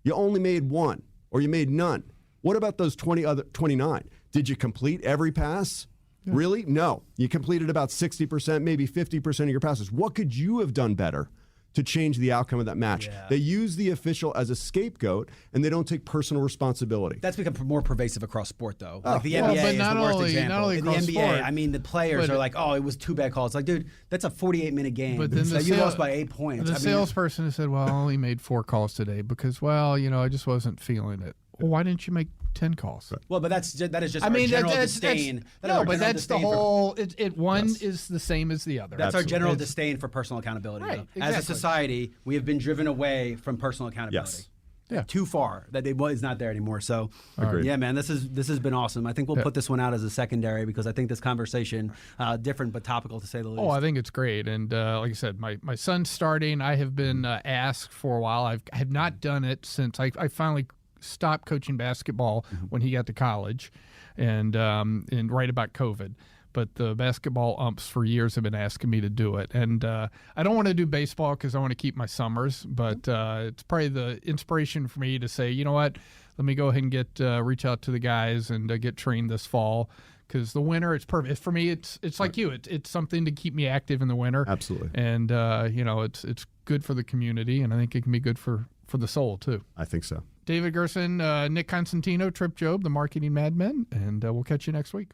You only made one, or you made none. What about those 29? Did you complete every pass? Yeah. Really? No. You completed about 60%, maybe 50% of your passes. What could you have done better to change the outcome of that match? Yeah. They use the official as a scapegoat, and they don't take personal responsibility. That's become more pervasive across sport, though. The NBA is the worst example. Not only in the NBA, sport, the players are like, oh, it was 2 bad calls. Like, dude, that's a 48-minute game. But then you lost by 8 points. The salesperson said, well, I only made 4 calls today because, I just wasn't feeling it. Well, why didn't you make 10 calls? Right. Well, but that is just our general disdain. That's the whole. One is the same as the other. That's our general disdain for personal accountability. Right, exactly. As a society, we have been driven away from personal accountability. Yes. Yeah. Too far that it is not there anymore. So, Agreed. Yeah, man, this has been awesome. I think we'll put this one out as a secondary because I think this conversation, different but topical to say the least. Oh, I think it's great. And like I said, my son's starting. I have been asked for a while. I have not done it since I finally stopped coaching basketball when he got to college, and right about COVID. But the basketball umps for years have been asking me to do it. And I don't want to do baseball because I want to keep my summers, but it's probably the inspiration for me to say, you know what, let me go ahead and reach out to the guys and get trained this fall. Because the winter, it's perfect. For me, it's like you. It's something to keep me active in the winter. Absolutely. And, it's good for the community, and I think it can be good for for the soul, too. I think so. David Gerson, Nick Constantino, Trip Job, the Marketing Madmen, and we'll catch you next week.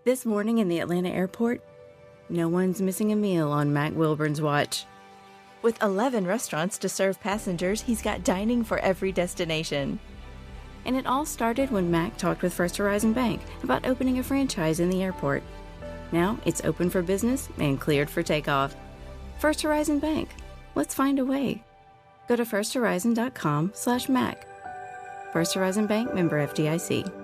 This morning in the Atlanta airport, no one's missing a meal on Mac Wilburn's watch. With 11 restaurants to serve passengers, he's got dining for every destination. And it all started when Mac talked with First Horizon Bank about opening a franchise in the airport. Now it's open for business and cleared for takeoff. First Horizon Bank. Let's find a way. Go to firsthorizon.com/Mac. First Horizon Bank, member FDIC.